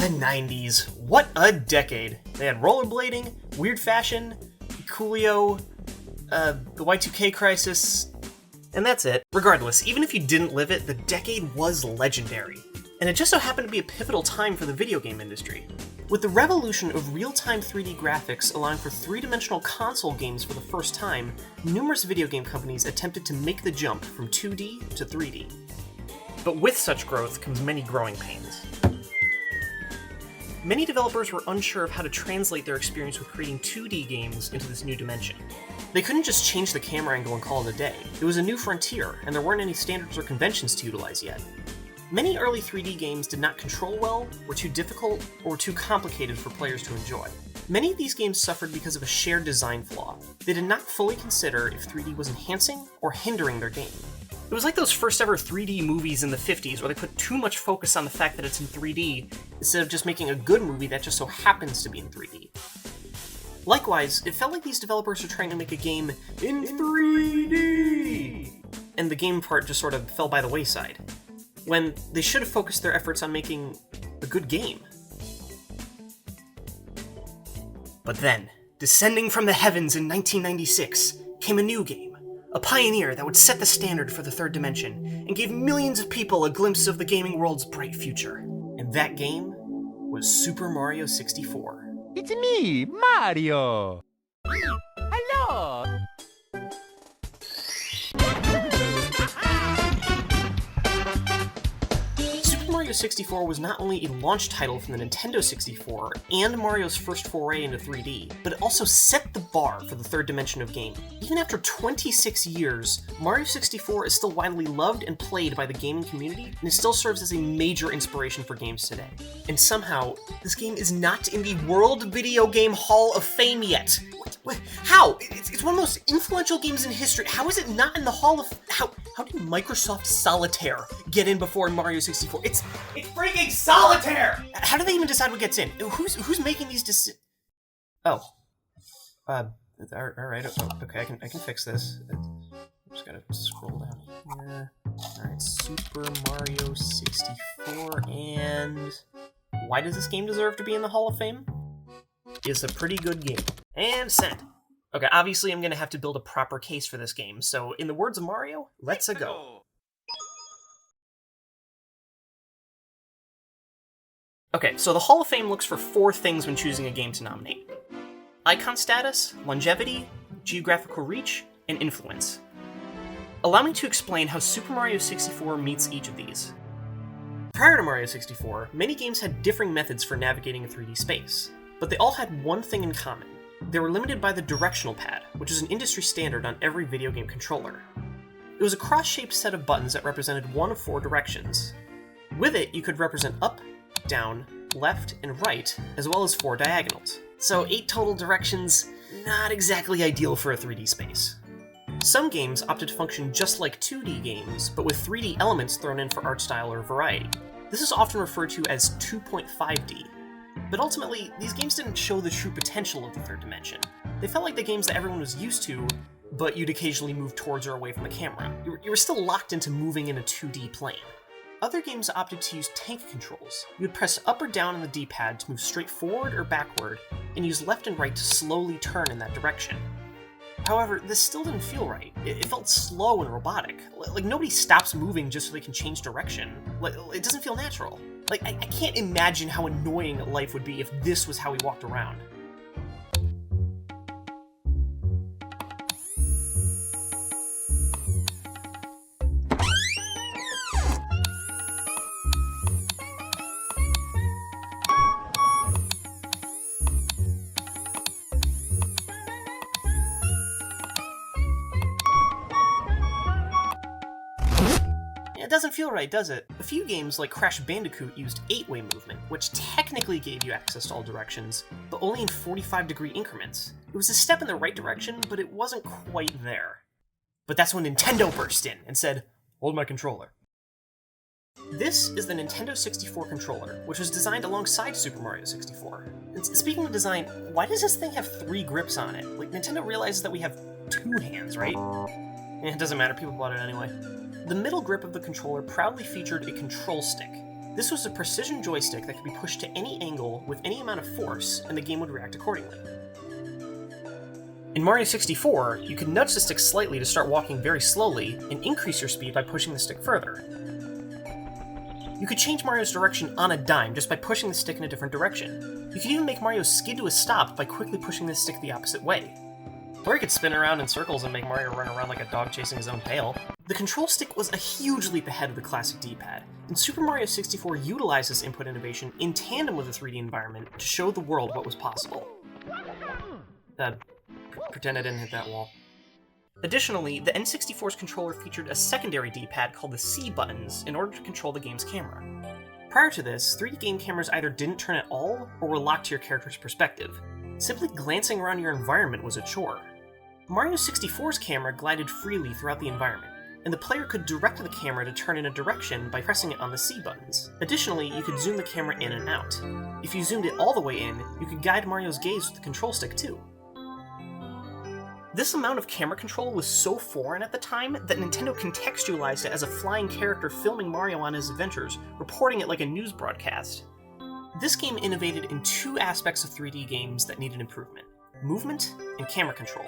The 90s. What a decade. They had rollerblading, weird fashion, Coolio, the Y2K crisis, and that's it. Regardless, even if you didn't live it, the decade was legendary. And it just so happened to be a pivotal time for the video game industry. With the revolution of real-time 3D graphics allowing for three-dimensional console games for the first time, numerous video game companies attempted to make the jump from 2D to 3D. But with such growth comes many growing pains. Many developers were unsure of how to translate their experience with creating 2D games into this new dimension. They couldn't just change the camera angle and call it a day. It was a new frontier, and there weren't any standards or conventions to utilize yet. Many early 3D games did not control well, were too difficult, or were too complicated for players to enjoy. Many of these games suffered because of a shared design flaw. They did not fully consider if 3D was enhancing or hindering their game. It was like those first ever 3D movies in the 50s where they put too much focus on the fact that it's in 3D instead of just making a good movie that just so happens to be in 3D. Likewise, it felt like these developers were trying to make a game in 3D, and the game part just sort of fell by the wayside, when they should have focused their efforts on making a good game. But then, descending from the heavens in 1996, came a new game. A pioneer that would set the standard for the third dimension, and gave millions of people a glimpse of the gaming world's bright future. And that game was Super Mario 64. It's me, Mario! Hello! Super Mario 64 was not only a launch title from the Nintendo 64 and Mario's first foray into 3D, but it also set the bar for the third dimension of gaming. Even after 26 years, Mario 64 is still widely loved and played by the gaming community, and it still serves as a major inspiration for games today. And somehow, this game is not in the World Video Game Hall of Fame yet. How? It's one of the most influential games in history. How is it not in the Hall of... How did Microsoft Solitaire get in before Mario 64? It's freaking Solitaire! How do they even decide what gets in? Who's making these decisions? Oh. Alright, okay, I can fix this. I'm just gotta scroll down here. Alright, Super Mario 64, and... Why does this game deserve to be in the Hall of Fame? It's a pretty good game. And send. Okay, obviously I'm gonna have to build a proper case for this game, so in the words of Mario, let's go. Okay, so the Hall of Fame looks for 4 things when choosing a game to nominate. Icon status, longevity, geographical reach, and influence. Allow me to explain how Super Mario 64 meets each of these. Prior to Mario 64, many games had differing methods for navigating a 3D space, but they all had one thing in common. They were limited by the directional pad, which is an industry standard on every video game controller. It was a cross-shaped set of buttons that represented one of 4 directions. With it, you could represent up, down, left, and right, as well as 4 diagonals. So 8 total directions, not exactly ideal for a 3D space. Some games opted to function just like 2D games, but with 3D elements thrown in for art style or variety. This is often referred to as 2.5D. But ultimately, these games didn't show the true potential of the third dimension. They felt like the games that everyone was used to, but you'd occasionally move towards or away from the camera. You were still locked into moving in a 2D plane. Other games opted to use tank controls. You would press up or down on the D-pad to move straight forward or backward, and use left and right to slowly turn in that direction. However, this still didn't feel right. It felt slow and robotic. Like nobody stops moving just so they can change direction. It doesn't feel natural. I can't imagine how annoying life would be if this was how we walked around. It doesn't feel right, does it? A few games like Crash Bandicoot used 8-way movement, which technically gave you access to all directions, but only in 45-degree increments. It was a step in the right direction, but it wasn't quite there. But that's when Nintendo burst in and said, "Hold my controller." This is the Nintendo 64 controller, which was designed alongside Super Mario 64. And speaking of design, why does this thing have 3 grips on it? Like, Nintendo realizes that we have 2 hands, right? It doesn't matter, people bought it anyway. The middle grip of the controller proudly featured a control stick. This was a precision joystick that could be pushed to any angle with any amount of force, and the game would react accordingly. In Mario 64, you could nudge the stick slightly to start walking very slowly, and increase your speed by pushing the stick further. You could change Mario's direction on a dime just by pushing the stick in a different direction. You could even make Mario skid to a stop by quickly pushing the stick the opposite way. Or you could spin around in circles and make Mario run around like a dog chasing his own tail. The control stick was a huge leap ahead of the classic D-pad, and Super Mario 64 utilized this input innovation in tandem with the 3D environment to show the world what was possible. Pretend I didn't hit that wall. Additionally, the N64's controller featured a secondary D-pad called the C buttons in order to control the game's camera. Prior to this, 3D game cameras either didn't turn at all or were locked to your character's perspective. Simply glancing around your environment was a chore. Mario 64's camera glided freely throughout the environment, and the player could direct the camera to turn in a direction by pressing it on the C buttons. Additionally, you could zoom the camera in and out. If you zoomed it all the way in, you could guide Mario's gaze with the control stick too. This amount of camera control was so foreign at the time that Nintendo contextualized it as a flying character filming Mario on his adventures, reporting it like a news broadcast. This game innovated in 2 aspects of 3D games that needed improvement: movement and camera control.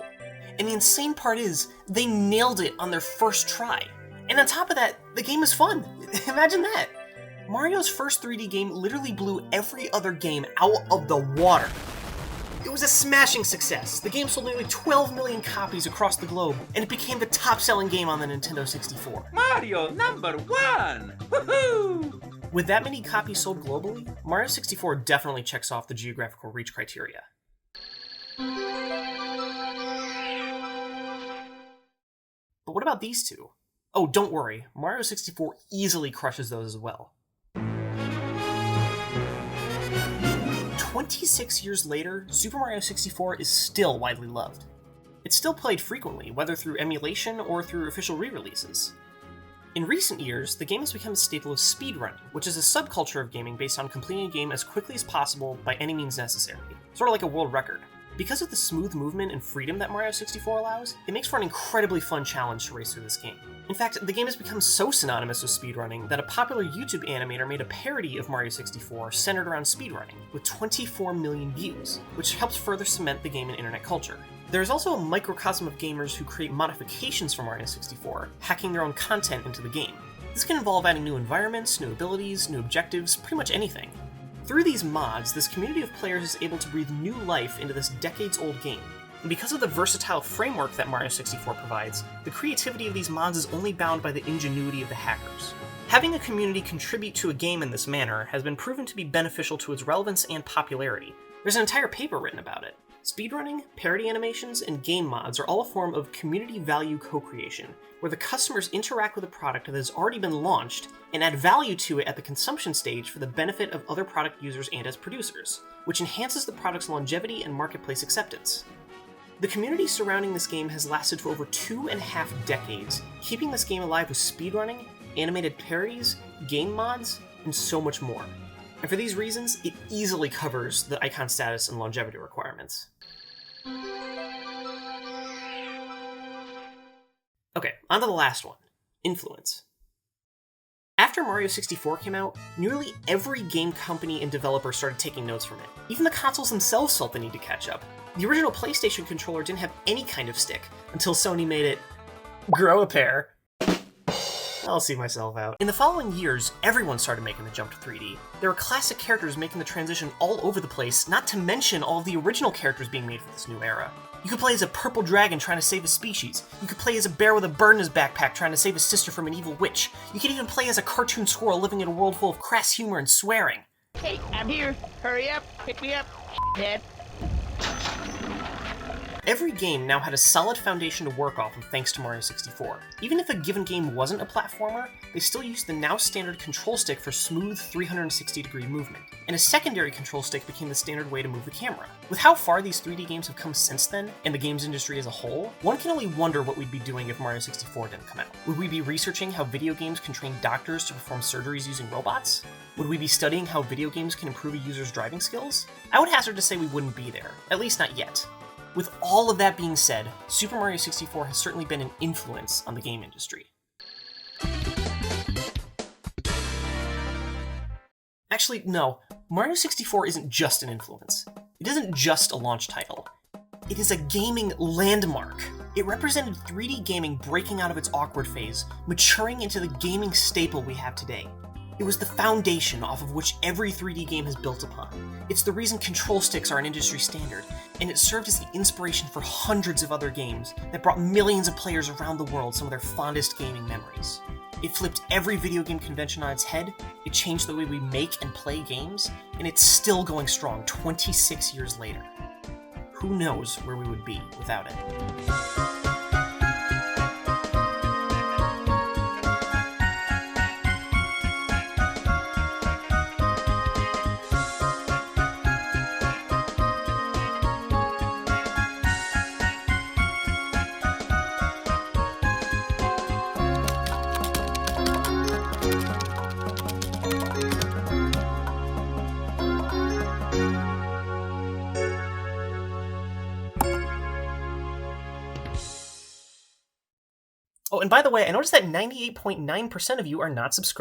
And the insane part is, they nailed it on their first try. And on top of that, the game is fun! Imagine that! Mario's first 3D game literally blew every other game out of the water. It was a smashing success. The game sold nearly 12 million copies across the globe, and it became the top-selling game on the Nintendo 64. Mario #1! Woohoo! With that many copies sold globally, Mario 64 definitely checks off the geographical reach criteria. But what about these two? Oh, don't worry, Mario 64 easily crushes those as well. 26 years later, Super Mario 64 is still widely loved. It's still played frequently, whether through emulation or through official re-releases. In recent years, the game has become a staple of speedrunning, which is a subculture of gaming based on completing a game as quickly as possible by any means necessary, sort of like a world record. Because of the smooth movement and freedom that Mario 64 allows, it makes for an incredibly fun challenge to race through this game. In fact, the game has become so synonymous with speedrunning that a popular YouTube animator made a parody of Mario 64 centered around speedrunning, with 24 million views, which helps further cement the game in internet culture. There is also a microcosm of gamers who create modifications for Mario 64, hacking their own content into the game. This can involve adding new environments, new abilities, new objectives, pretty much anything. Through these mods, this community of players is able to breathe new life into this decades-old game. And because of the versatile framework that Mario 64 provides, the creativity of these mods is only bound by the ingenuity of the hackers. Having a community contribute to a game in this manner has been proven to be beneficial to its relevance and popularity. There's an entire paper written about it. Speedrunning, parody animations, and game mods are all a form of community value co-creation, where the customers interact with a product that has already been launched and add value to it at the consumption stage for the benefit of other product users and as producers, which enhances the product's longevity and marketplace acceptance. The community surrounding this game has lasted for over 2.5 decades, keeping this game alive with speedrunning, animated parodies, game mods, and so much more. And for these reasons, it easily covers the icon status and longevity requirements. Okay, on to the last one, influence. After Mario 64 came out, nearly every game company and developer started taking notes from it. Even the consoles themselves felt the need to catch up. The original PlayStation controller didn't have any kind of stick, until Sony made it grow a pair. I'll see myself out. In the following years, everyone started making the jump to 3D. There were classic characters making the transition all over the place, not to mention all of the original characters being made for this new era. You could play as a purple dragon trying to save a species. You could play as a bear with a bird in his backpack trying to save his sister from an evil witch. You could even play as a cartoon squirrel living in a world full of crass humor and swearing. Hey, I'm here. Hurry up. Pick me up, head. Every game now had a solid foundation to work off of thanks to Mario 64. Even if a given game wasn't a platformer, they still used the now standard control stick for smooth 360-degree movement, and a secondary control stick became the standard way to move the camera. With how far these 3D games have come since then, and the games industry as a whole, one can only wonder what we'd be doing if Mario 64 didn't come out. Would we be researching how video games can train doctors to perform surgeries using robots? Would we be studying how video games can improve a user's driving skills? I would hazard to say we wouldn't be there, at least not yet. With all of that being said, Super Mario 64 has certainly been an influence on the game industry. Actually, no, Mario 64 isn't just an influence. It isn't just a launch title. It is a gaming landmark. It represented 3D gaming breaking out of its awkward phase, maturing into the gaming staple we have today. It was the foundation off of which every 3D game has built upon. It's the reason control sticks are an industry standard, and it served as the inspiration for hundreds of other games that brought millions of players around the world some of their fondest gaming memories. It flipped every video game convention on its head, it changed the way we make and play games, and it's still going strong 26 years later. Who knows where we would be without it? Oh, and by the way, I noticed that 98.9% of you are not subscribed.